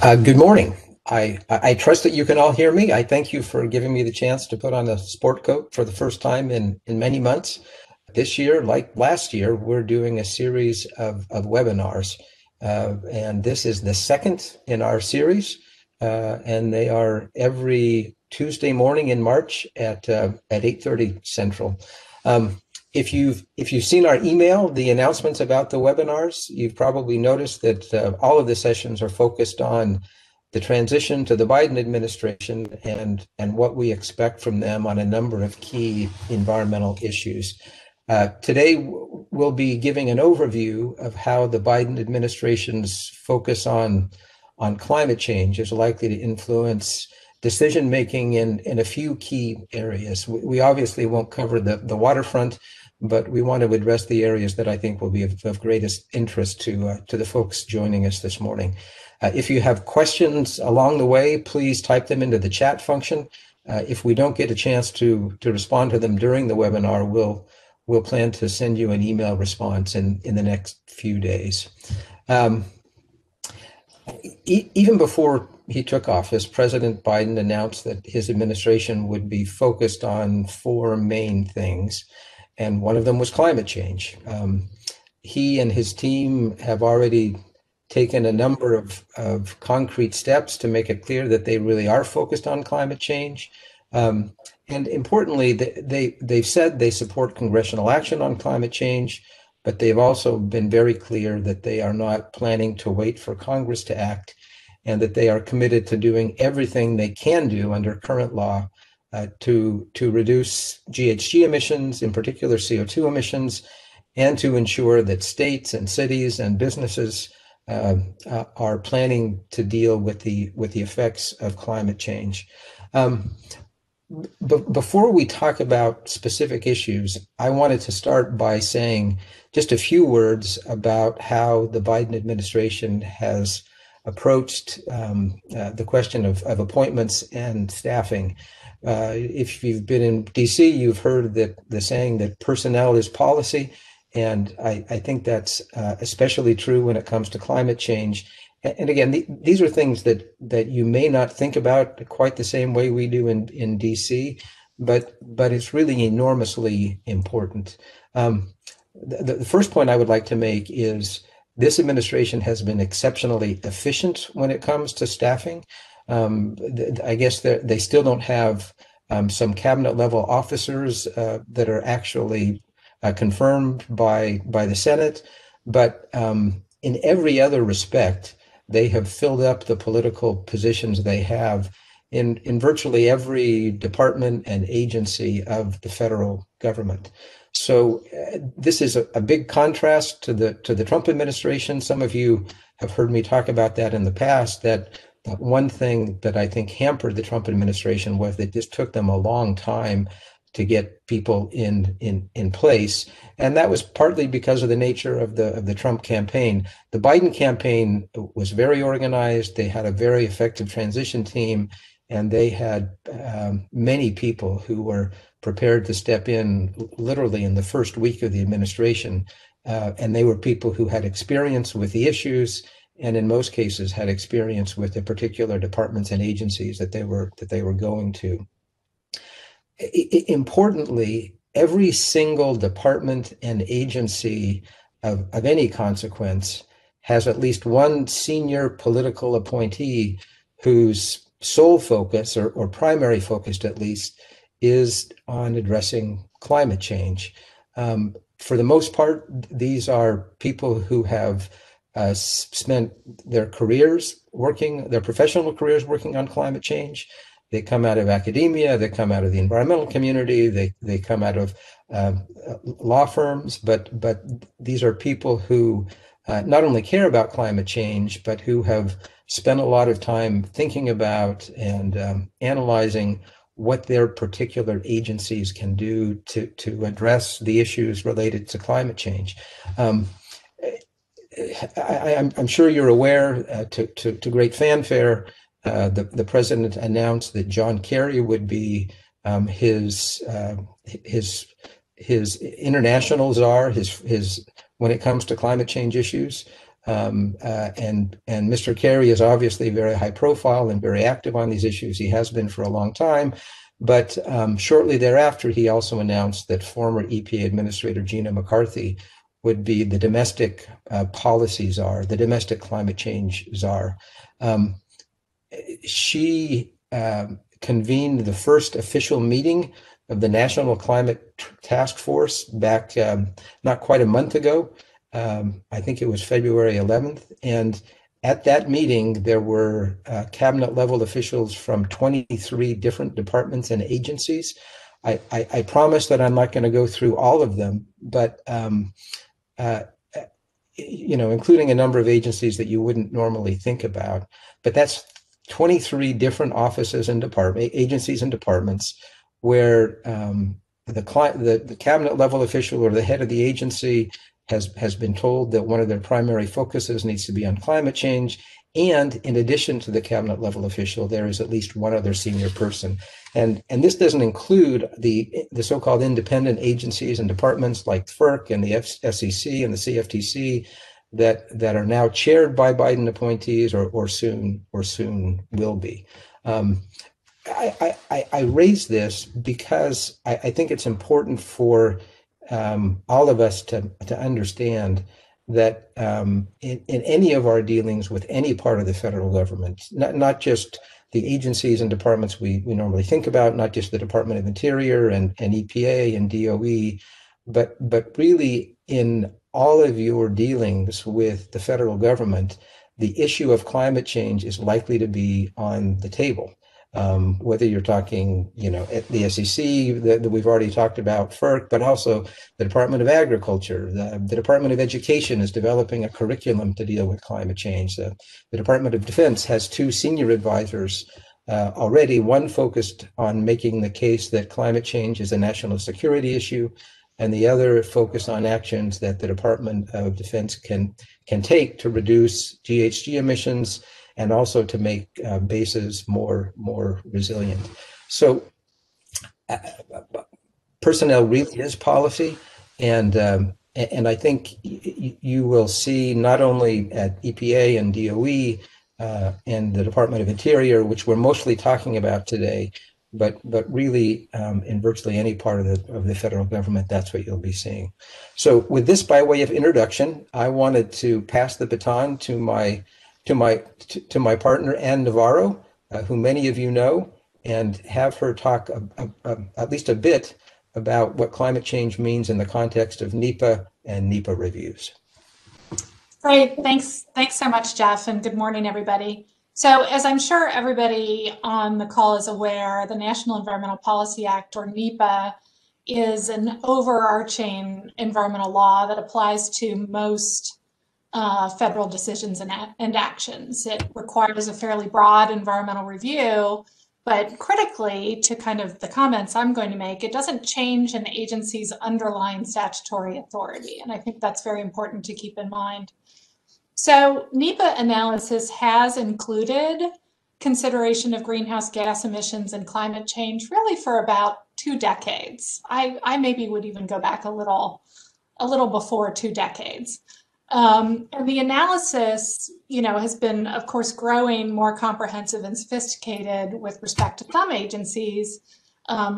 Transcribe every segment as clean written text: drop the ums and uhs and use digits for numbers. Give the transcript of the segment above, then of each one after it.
Good morning. I trust that you can all hear me. I thank you for giving me the chance to put on a sport coat for the first time in many months. This year, like last year, we're doing a series of webinars, and this is the second in our series, and they are every Tuesday morning in March at 8:30 Central. If you've seen our email, the announcements about the webinars, you've probably noticed that all of the sessions are focused on the transition to the Biden administration and what we expect from them on a number of key environmental issues. Today, we'll be giving an overview of how the Biden administration's focus on climate change is likely to influence decision making in a few key areas. We obviously won't cover the waterfront, but we want to address the areas that I think will be of greatest interest to the folks joining us this morning. If you have questions along the way, please type them into the chat function. If we don't get a chance to respond to them during the webinar, we'll plan to send you an email response in the next few days. Even before he took office, President Biden announced that his administration would be focused on four main things, and one of them was climate change. He and his team have already taken a number of concrete steps to make it clear that they really are focused on climate change. And importantly, they've said they support congressional action on climate change, but they've also been very clear that they are not planning to wait for Congress to act, and that they are committed to doing everything they can do under current law to reduce GHG emissions, in particular CO2 emissions, and to ensure that states and cities and businesses are planning to deal with the effects of climate change. But before we talk about specific issues, I wanted to start by saying just a few words about how the Biden administration has approached the question of appointments and staffing. If you've been in DC, you've heard the saying that personnel is policy. And I think that's especially true when it comes to climate change. And again, these are things that you may not think about quite the same way we do in DC, but it's really enormously important. The first point I would like to make is this administration has been exceptionally efficient when it comes to staffing. I guess they still don't have some cabinet level officers that are actually confirmed by the Senate, but in every other respect, they have filled up the political positions they have in virtually every department and agency of the federal government. So this is a big contrast to the Trump administration. Some of you have heard me talk about that in the past, that one thing that I think hampered the Trump administration was that it just took them a long time to get people in place, and that was partly because of the nature of the Trump campaign. The Biden campaign was very organized. They had a very effective transition team, and they had many people who were prepared to step in literally in the first week of the administration, and they were people who had experience with the issues, and in most cases had experience with the particular departments and agencies that they were going to. Importantly, every single department and agency of any consequence has at least one senior political appointee whose sole focus, or primary focus at least, is on addressing climate change. For the most part, these are people who have spent their professional careers working on climate change. They come out of academia, they come out of the environmental community, they come out of law firms, but these are people who not only care about climate change, but who have spent a lot of time thinking about and analyzing what their particular agencies can do to address the issues related to climate change. I'm sure you're aware, to great fanfare, the president announced that John Kerry would be his international czar, his when it comes to climate change issues. And Mr. Kerry is obviously very high profile and very active on these issues. He has been for a long time. But shortly thereafter, he also announced that former EPA Administrator Gina McCarthy would be the domestic policy czar, the domestic climate change czar. She convened the first official meeting of the National Climate Task Force back not quite a month ago. I think it was February 11th. And at that meeting, there were cabinet level officials from 23 different departments and agencies. I promise that I'm not going to go through all of them, but including a number of agencies that you wouldn't normally think about. But that's 23 different offices and agencies and departments where the cabinet level official or the head of the agency has been told that one of their primary focuses needs to be on climate change. And in addition to the cabinet level official, there is at least one other senior person. And this doesn't include the so-called independent agencies and departments like FERC and the SEC and the CFTC that are now chaired by Biden appointees or soon will be. I raise this because I think it's important for all of us to understand that in any of our dealings with any part of the federal government, not just the agencies and departments we normally think about, not just the Department of Interior and EPA and DOE, but really in all of your dealings with the federal government, the issue of climate change is likely to be on the table. Whether you're talking, at the SEC that we've already talked about, FERC, but also the Department of Agriculture, the Department of Education is developing a curriculum to deal with climate change. The Department of Defense has two senior advisors already, one focused on making the case that climate change is a national security issue, and the other focused on actions that the Department of Defense can take to reduce GHG emissions and also to make bases more resilient. So personnel really is policy, and I think you will see not only at EPA and DOE and the Department of Interior, which we're mostly talking about today, but really in virtually any part of the federal government, that's what you'll be seeing. So with this by way of introduction, I wanted to pass the baton to my partner, Ann Navaro, who many of you know, and have her talk at least a bit about what climate change means in the context of NEPA and NEPA reviews. Great, thanks so much, Jeff, and good morning, everybody. So as I'm sure everybody on the call is aware, the National Environmental Policy Act, or NEPA, is an overarching environmental law that applies to most federal decisions and actions. It requires a fairly broad environmental review, but critically, to kind of the comments I'm going to make, it doesn't change an agency's underlying statutory authority. And I think that's very important to keep in mind. So NEPA analysis has included consideration of greenhouse gas emissions and climate change really for about 2 decades. I maybe would even go back a little before 2 decades. And the analysis, has been, of course, growing more comprehensive and sophisticated with respect to some agencies,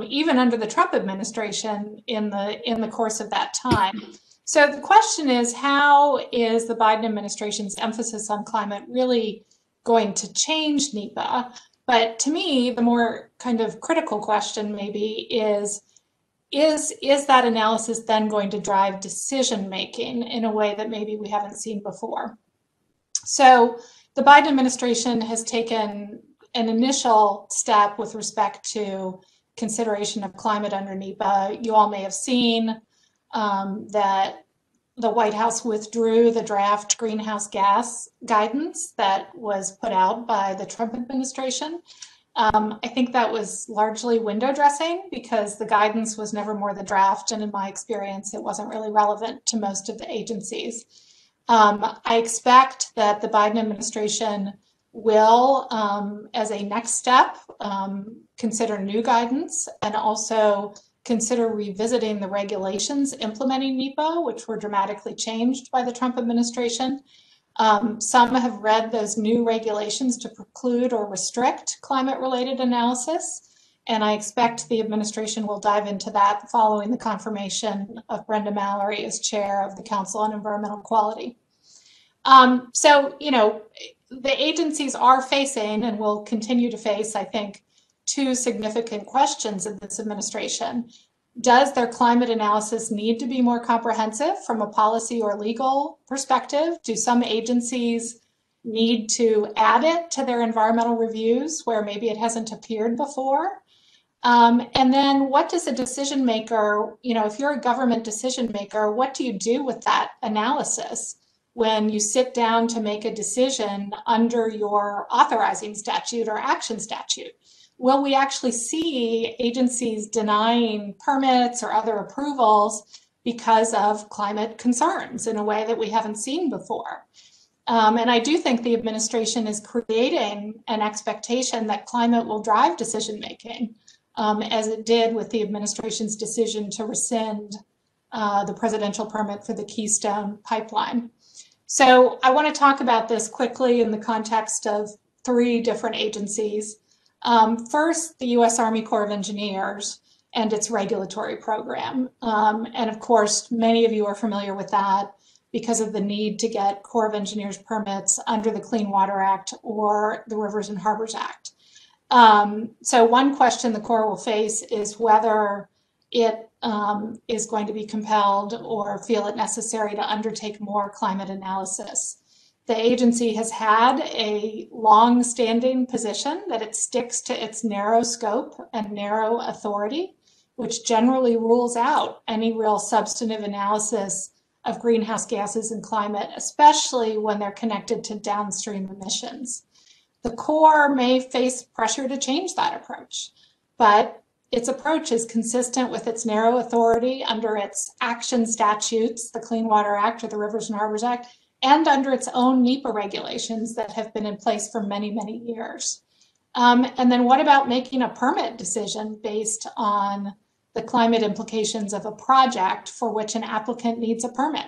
even under the Trump administration in the course of that time. So the question is, how is the Biden administration's emphasis on climate really going to change NEPA? But to me, the more kind of critical question maybe is that analysis then going to drive decision making in a way that maybe we haven't seen before? So the Biden administration has taken an initial step with respect to consideration of climate under NEPA. You all may have seen that the White House withdrew the draft greenhouse gas guidance that was put out by the Trump administration. I think that was largely window dressing because the guidance was never more the draft, and in my experience, it wasn't really relevant to most of the agencies. I expect that the Biden administration will, as a next step, consider new guidance and also consider revisiting the regulations implementing NEPA, which were dramatically changed by the Trump administration. Some have read those new regulations to preclude or restrict climate-related analysis, and I expect the administration will dive into that following the confirmation of Brenda Mallory as chair of the Council on Environmental Quality. So, you know, the agencies are facing and will continue to face, I think, two significant questions in this administration. Does their climate analysis need to be more comprehensive from a policy or legal perspective? Do some agencies need to add it to their environmental reviews where maybe it hasn't appeared before? And then what does a decision maker, you know, if you're a government decision maker, what do you do with that analysis when you sit down to make a decision under your authorizing statute or action statute? Will we actually see agencies denying permits or other approvals because of climate concerns in a way that we haven't seen before? And I do think the administration is creating an expectation that climate will drive decision making, as it did with the administration's decision to rescind the presidential permit for the Keystone pipeline. So I want to talk about this quickly in the context of three different agencies. First, the U.S. Army Corps of Engineers and its regulatory program. And of course, many of you are familiar with that because of the need to get Corps of Engineers permits under the Clean Water Act or the Rivers and Harbors Act. So one question the Corps will face is whether it is going to be compelled or feel it necessary to undertake more climate analysis. The agency has had a long-standing position that it sticks to its narrow scope and narrow authority, which generally rules out any real substantive analysis of greenhouse gases and climate, especially when they're connected to downstream emissions. The Corps may face pressure to change that approach, but its approach is consistent with its narrow authority under its action statutes, the Clean Water Act or the Rivers and Harbors Act, and under its own NEPA regulations that have been in place for many, many years. And then what about making a permit decision based on the climate implications of a project for which an applicant needs a permit?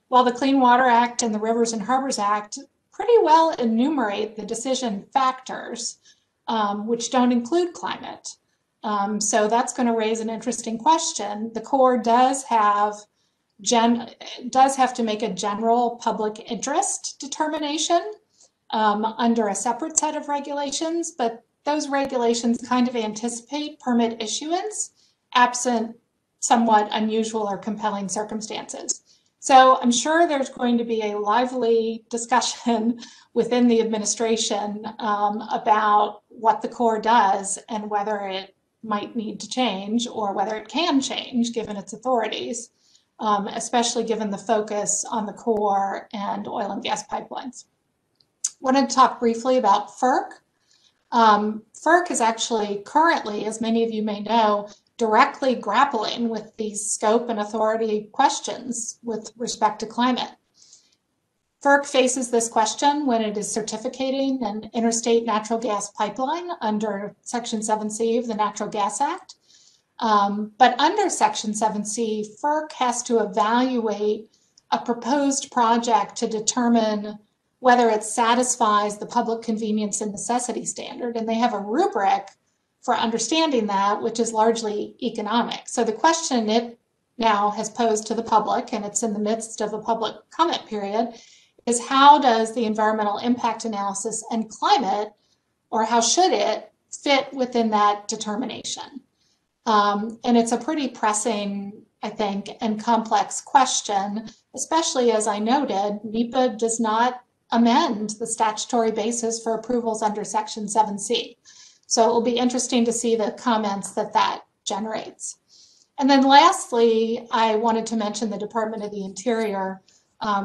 Well, the Clean Water Act and the Rivers and Harbors Act pretty well enumerate the decision factors, which don't include climate. So that's going to raise an interesting question. The Corps does have to make a general public interest determination under a separate set of regulations, but those regulations kind of anticipate permit issuance absent somewhat unusual or compelling circumstances. So I'm sure there's going to be a lively discussion within the administration about what the Corps does and whether it might need to change or whether it can change given its authorities. Especially given the focus on the Corps and oil and gas pipelines. I wanted to talk briefly about FERC. FERC is actually currently, as many of you may know, directly grappling with these scope and authority questions with respect to climate. FERC faces this question when it is certificating an interstate natural gas pipeline under Section 7C of the Natural Gas Act. But under Section 7C, FERC has to evaluate a proposed project to determine whether it satisfies the public convenience and necessity standard. And they have a rubric for understanding that, which is largely economic. So the question it now has posed to the public, and it's in the midst of a public comment period, is how does the environmental impact analysis and climate, or how should it fit within that determination? And it's a pretty pressing, I think, and complex question, especially as I noted, NEPA does not amend the statutory basis for approvals under Section 7C. So it will be interesting to see the comments that generates. And then lastly, I wanted to mention the Department of the Interior,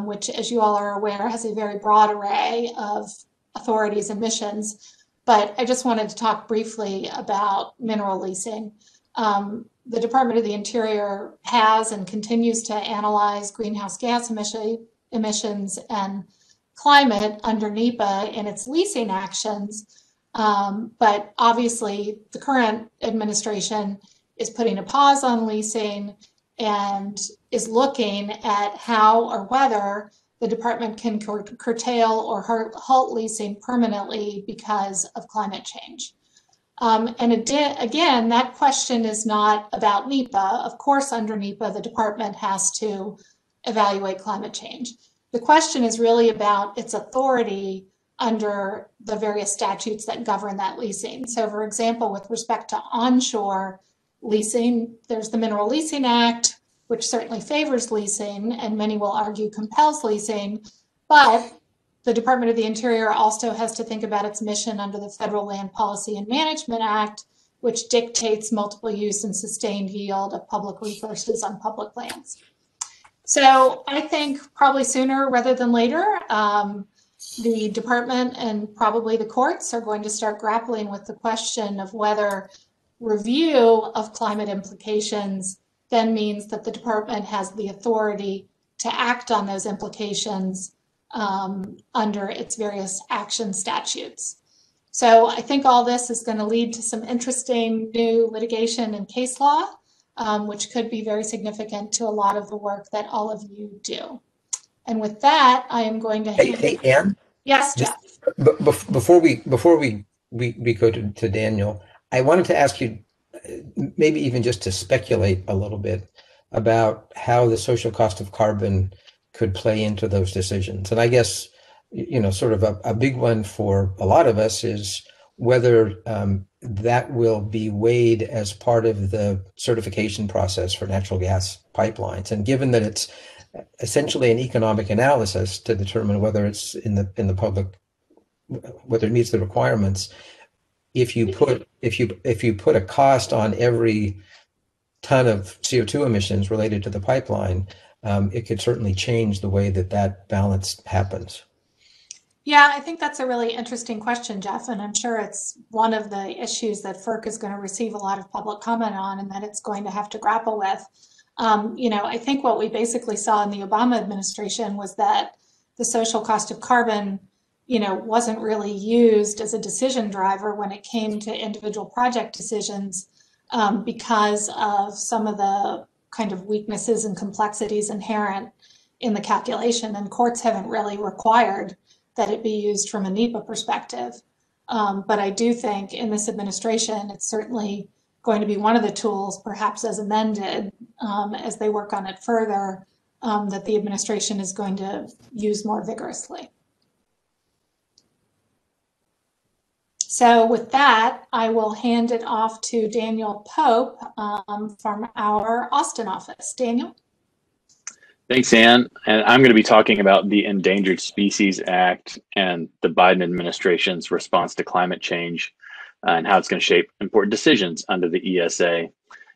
which, as you all are aware, has a very broad array of authorities and missions. But I just wanted to talk briefly about mineral leasing. The Department of the Interior has and continues to analyze greenhouse gas emissions and climate under NEPA in its leasing actions. But obviously, the current administration is putting a pause on leasing and is looking at how or whether the department can curtail or halt leasing permanently because of climate change. And again, that question is not about NEPA. Of course, under NEPA, the department has to evaluate climate change. The question is really about its authority under the various statutes that govern that leasing. So for example, with respect to onshore leasing, there's the Mineral Leasing Act, which certainly favors leasing, and many will argue compels leasing, but the Department of the Interior also has to think about its mission under the Federal Land Policy and Management Act, which dictates multiple use and sustained yield of public resources on public lands. So I think probably sooner rather than later, the department and probably the courts are going to start grappling with the question of whether review of climate implications then means that the department has the authority to act on those implications under its various action statutes. So I think all this is going to lead to some interesting new litigation and case law, which could be very significant to a lot of the work that all of you do. And with that, I am going to Hey, Anne? Yes, Jeff. Before we go to Daniel, I wanted to ask you maybe even just to speculate a little bit about how the social cost of carbon could play into those decisions. And I guess, sort of a big one for a lot of us is whether that will be weighed as part of the certification process for natural gas pipelines. And given that it's essentially an economic analysis to determine whether it's in the public, whether it meets the requirements, if you put a cost on every ton of CO2 emissions related to the pipeline, it could certainly change the way that balance happens. Yeah, I think that's a really interesting question, Jeff, and I'm sure it's one of the issues that FERC is going to receive a lot of public comment on and that it's going to have to grapple with. I think what we basically saw in the Obama administration was that the social cost of carbon, wasn't really used as a decision driver when it came to individual project decisions because of some of the kind of weaknesses and complexities inherent in the calculation, and courts haven't really required that it be used from a NEPA perspective. But I do think in this administration, it's certainly going to be one of the tools, perhaps as amended, as they work on it further, that the administration is going to use more vigorously. So with that, I will hand it off to Daniel Pope from our Austin office. Daniel? Thanks, Anne. And I'm going to be talking about the Endangered Species Act and the Biden administration's response to climate change and how it's going to shape important decisions under the ESA.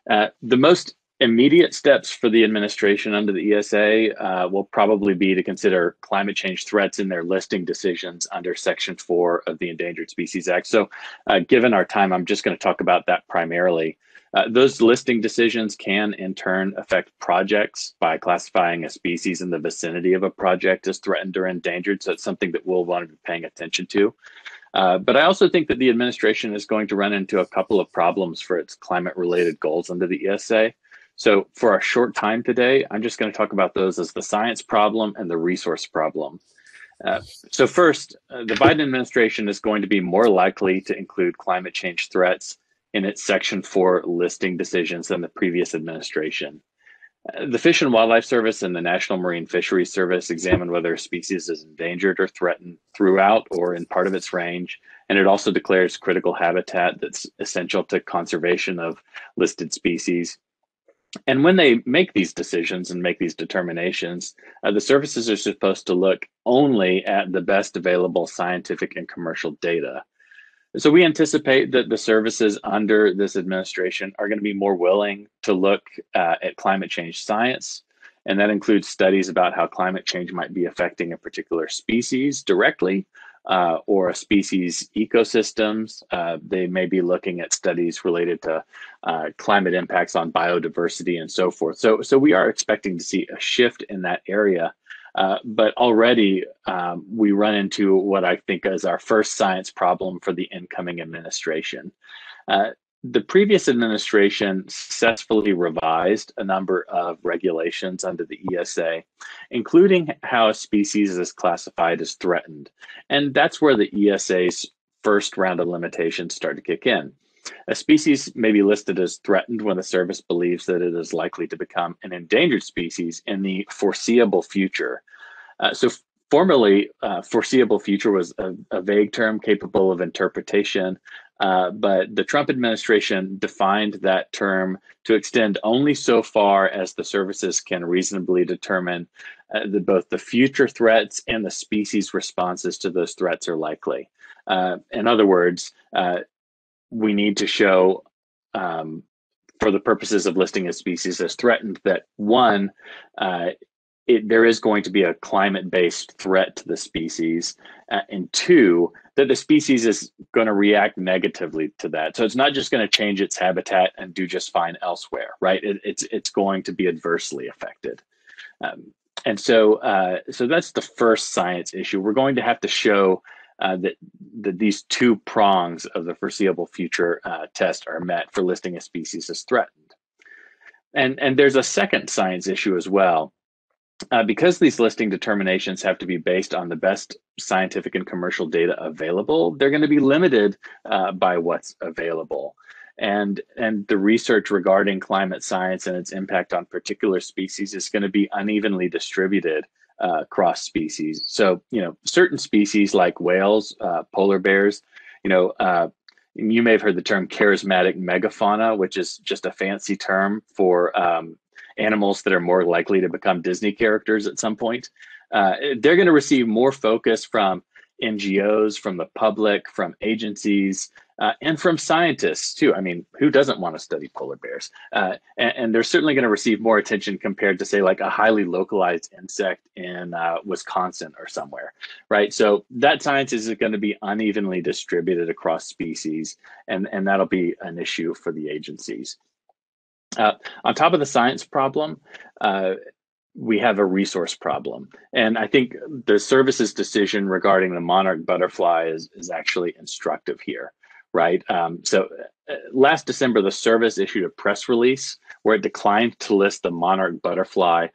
The most immediate steps for the administration under the ESA will probably be to consider climate change threats in their listing decisions under Section 4 of the Endangered Species Act. So given our time, I'm just going to talk about that primarily. Those listing decisions can in turn affect projects by classifying a species in the vicinity of a project as threatened or endangered. So it's something that we'll want to be paying attention to. But I also think that the administration is going to run into a couple of problems for its climate-related goals under the ESA. So for our short time today, I'm just going to talk about those as the science problem and the resource problem. So first, the Biden administration is going to be more likely to include climate change threats in its Section 4 listing decisions than the previous administration. The Fish and Wildlife Service and the National Marine Fisheries Service examine whether a species is endangered or threatened throughout or in part of its range, and it also declares critical habitat that's essential to conservation of listed species. And when they make these decisions and make these determinations, the services are supposed to look only at the best available scientific and commercial data. So we anticipate that the services under this administration are going to be more willing to look at climate change science, and that includes studies about how climate change might be affecting a particular species directly or a species ecosystems. They may be looking at studies related to climate impacts on biodiversity and so forth. So we are expecting to see a shift in that area. But already we run into what I think is our first science problem for the incoming administration. the previous administration successfully revised a number of regulations under the ESA, including how a species is classified as threatened. And that's where the ESA's first round of limitations start to kick in. A species may be listed as threatened when the service believes that it is likely to become an endangered species in the foreseeable future. Formerly, foreseeable future was a vague term capable of interpretation, but the Trump administration defined that term to extend only so far as the services can reasonably determine that both the future threats and the species responses to those threats are likely. In other words, we need to show, for the purposes of listing a species as threatened, that one, there is going to be a climate-based threat to the species, and two, that the species is going to react negatively to that. So it's not just going to change its habitat and do just fine elsewhere, right? It's going to be adversely affected. And so that's the first science issue. We're going to have to show that these two prongs of the foreseeable future test are met for listing a species as threatened. And there's a second science issue as well. Because these listing determinations have to be based on the best scientific and commercial data available, they're going to be limited by what's available. And the research regarding climate science and its impact on particular species is going to be unevenly distributed across species. So, certain species like whales, polar bears, you may have heard the term charismatic megafauna, which is just a fancy term for animals that are more likely to become Disney characters at some point. They're going to receive more focus from NGOs, from the public, from agencies, and from scientists too. I mean, who doesn't want to study polar bears? And they're certainly going to receive more attention compared to, say, like a highly localized insect in Wisconsin or somewhere, right? So that science is going to be unevenly distributed across species, and that'll be an issue for the agencies. On top of the science problem, we have a resource problem. And I think the service's decision regarding the monarch butterfly is actually instructive here, right? Last December, the service issued a press release where it declined to list the monarch butterfly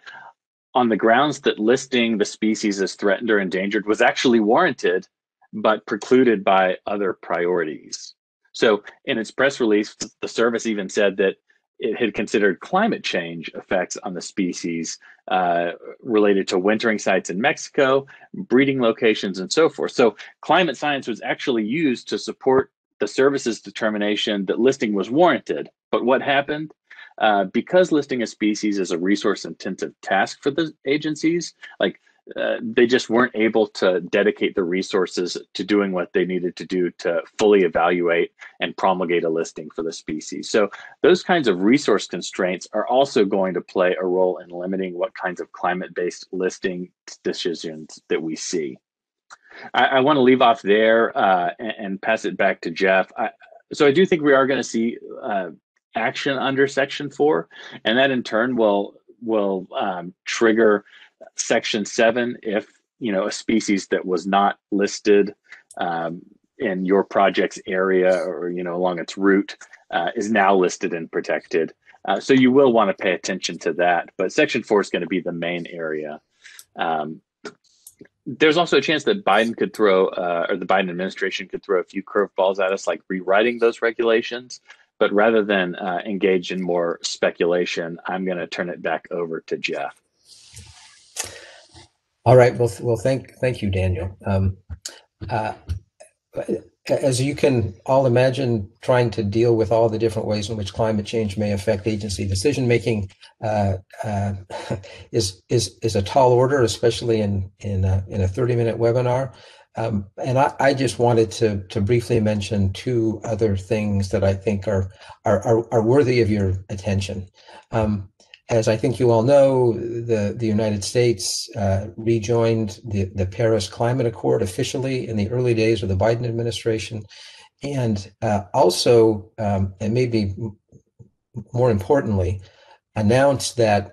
on the grounds that listing the species as threatened or endangered was actually warranted, but precluded by other priorities. So in its press release, the service even said that it had considered climate change effects on the species related to wintering sites in Mexico, breeding locations, and so forth. So climate science was actually used to support the service's determination that listing was warranted. But what happened? Because listing a species is a resource-intensive task for the agencies, they just weren't able to dedicate the resources to doing what they needed to do to fully evaluate and promulgate a listing for the species. So those kinds of resource constraints are also going to play a role in limiting what kinds of climate-based listing decisions that we see. I want to leave off there and pass it back to Jeff. So I do think we are going to see action under Section 4, and that in turn will trigger Section 7 if a species that was not listed in your project's area or along its route is now listed and protected. So you will want to pay attention to that. But Section 4 is going to be the main area. There's also a chance that Biden could throw, or the Biden administration could throw a few curveballs at us, like rewriting those regulations. But rather than engage in more speculation, I'm going to turn it back over to Jeff. All right. Well, thank you, Daniel. As you can all imagine, trying to deal with all the different ways in which climate change may affect agency decision making is a tall order, especially in a 30-minute webinar. And I just wanted to briefly mention two other things that I think are worthy of your attention. As I think you all know, the United States rejoined the Paris Climate Accord officially in the early days of the Biden administration. And also, and maybe more importantly, announced that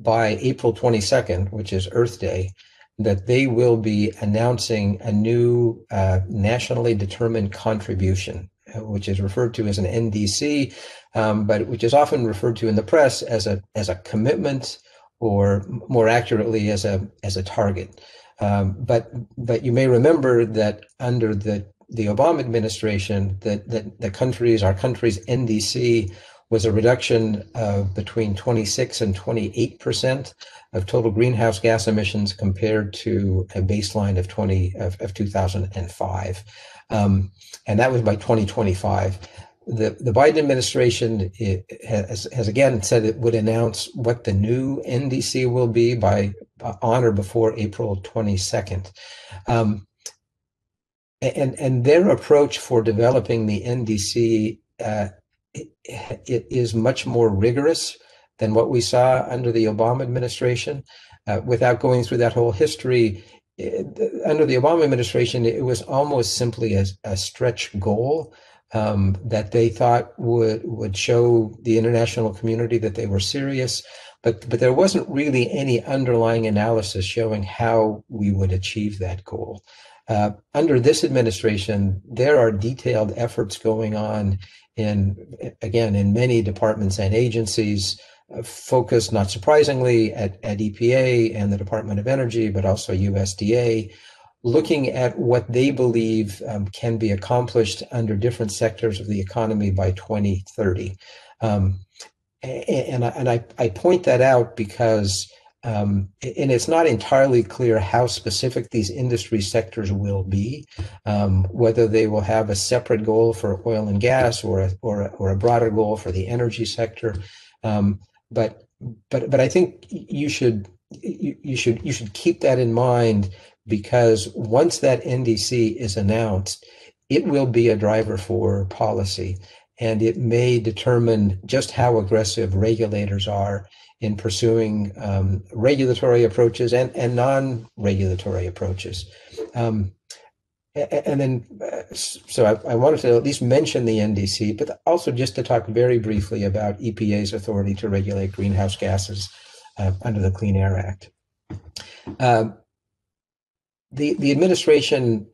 by April 22nd, which is Earth Day, that they will be announcing a new nationally determined contribution. which is referred to as an NDC, but which is often referred to in the press as a commitment, or more accurately as a target. But you may remember that under the Obama administration, that our country's NDC was a reduction of between 26 and 28% of total greenhouse gas emissions compared to a baseline of 2005, and that was by 2025. The Biden administration has again said it would announce what the new NDC will be by on or before April 22nd. And their approach for developing the NDC it is much more rigorous than what we saw under the Obama administration. Without going through that whole history, under the Obama administration, it was almost simply a stretch goal that they thought would show the international community that they were serious, but there wasn't really any underlying analysis showing how we would achieve that goal. Under this administration, there are detailed efforts going on in many departments and agencies, focused, not surprisingly, at EPA and the Department of Energy, but also USDA, looking at what they believe can be accomplished under different sectors of the economy by 2030. And I point that out because and it's not entirely clear how specific these industry sectors will be, whether they will have a separate goal for oil and gas or a broader goal for the energy sector. But I think you should keep that in mind, because once that NDC is announced, it will be a driver for policy, and it may determine just how aggressive regulators are in pursuing regulatory approaches and non-regulatory approaches. And then, so I wanted to at least mention the NDC, but also just to talk very briefly about EPA's authority to regulate greenhouse gases under the Clean Air Act. The administration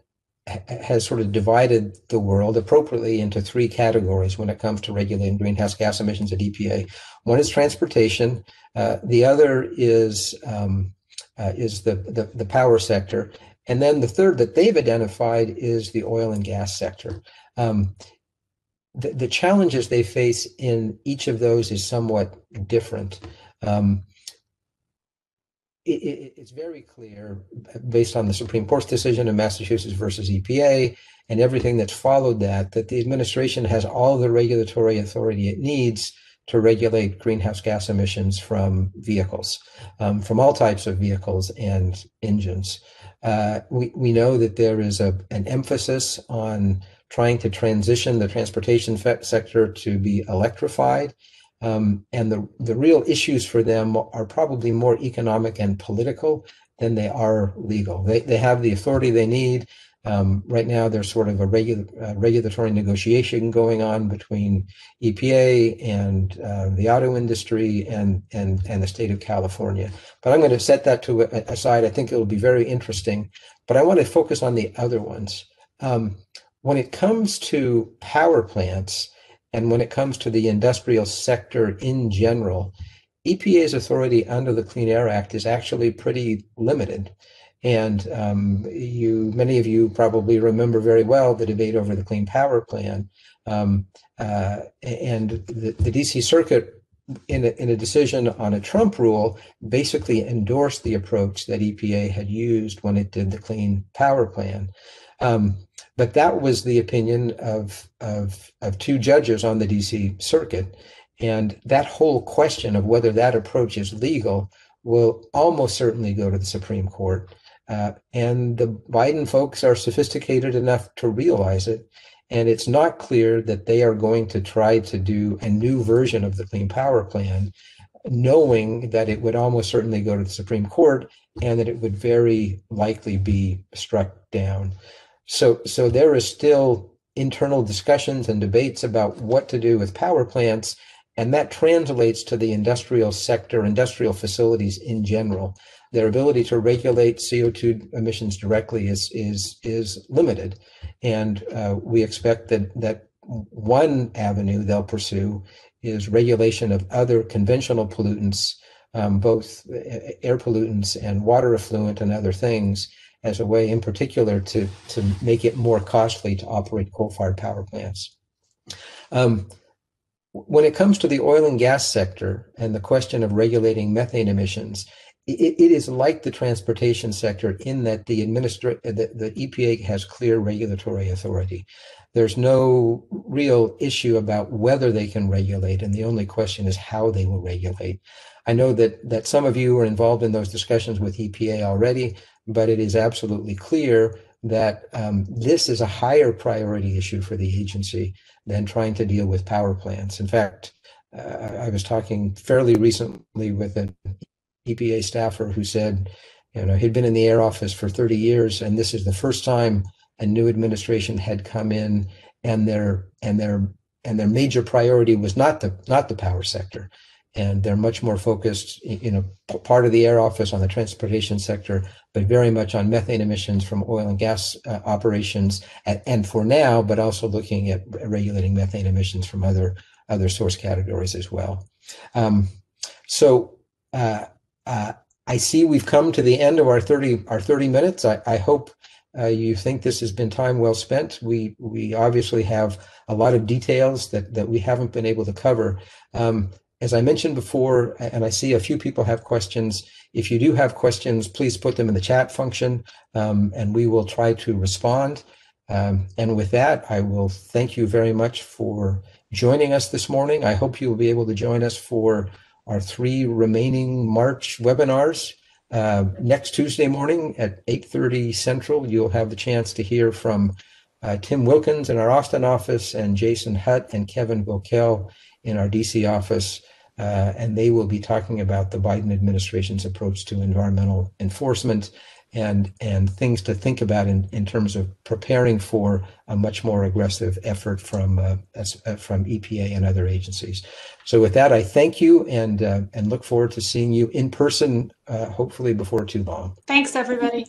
has sort of divided the world appropriately into three categories when it comes to regulating greenhouse gas emissions at EPA. One is transportation. The other is the power sector. And then the third that they've identified is the oil and gas sector. The challenges they face in each of those is somewhat different. It's very clear, based on the Supreme Court's decision in Massachusetts versus EPA and everything that's followed that the administration has all the regulatory authority it needs to regulate greenhouse gas emissions from vehicles, from all types of vehicles and engines. We know that there is an emphasis on trying to transition the transportation sector to be electrified. And the real issues for them are probably more economic and political than they are legal. They have the authority they need. Right now, there's sort of a regulatory negotiation going on between EPA and the auto industry and the state of California. But I'm going to set that aside. I think it will be very interesting. But I want to focus on the other ones. When it comes to power plants, and when it comes to the industrial sector in general, EPA's authority under the Clean Air Act is actually pretty limited. And many of you probably remember very well the debate over the Clean Power Plan. And the DC Circuit, in a decision on a Trump rule, basically endorsed the approach that EPA had used when it did the Clean Power Plan. But that was the opinion of two judges on the DC Circuit. And that whole question of whether that approach is legal will almost certainly go to the Supreme Court. And the Biden folks are sophisticated enough to realize it. And it's not clear that they are going to try to do a new version of the Clean Power Plan, knowing that it would almost certainly go to the Supreme Court and that it would very likely be struck down. So there is still internal discussions and debates about what to do with power plants, and that translates to the industrial sector, industrial facilities in general. Their ability to regulate CO2 emissions directly is limited, and we expect that one avenue they'll pursue is regulation of other conventional pollutants, both air pollutants and water effluent and other things, as a way in particular to make it more costly to operate coal-fired power plants. When it comes to the oil and gas sector and the question of regulating methane emissions, it is like the transportation sector in that the EPA has clear regulatory authority. There's no real issue about whether they can regulate, and the only question is how they will regulate. I know that some of you are involved in those discussions with EPA already, but it is absolutely clear that this is a higher priority issue for the agency than trying to deal with power plants. In fact, I was talking fairly recently with an EPA staffer who said, he'd been in the Air Office for 30 years, and this is the first time a new administration had come in, and their major priority was not the power sector, and they're much more focused, part of the Air Office on the transportation sector, but very much on methane emissions from oil and gas operations, and for now, but also looking at regulating methane emissions from other source categories as well. I see we've come to the end of our 30 minutes. I hope you think this has been time well spent. We obviously have a lot of details that we haven't been able to cover. As I mentioned before, and I see a few people have questions, if you do have questions, please put them in the chat function, and we will try to respond. And with that, I will thank you very much for joining us this morning. I hope you will be able to join us for our 3 remaining March webinars. Next Tuesday morning at 8:30 Central, you'll have the chance to hear from Tim Wilkins in our Austin office and Jason Hutt and Kevin Wilkel in our DC office, and they will be talking about the Biden administration's approach to environmental enforcement and things to think about in terms of preparing for a much more aggressive effort from EPA and other agencies. So with that, I thank you and look forward to seeing you in person, hopefully before too long. Thanks, everybody.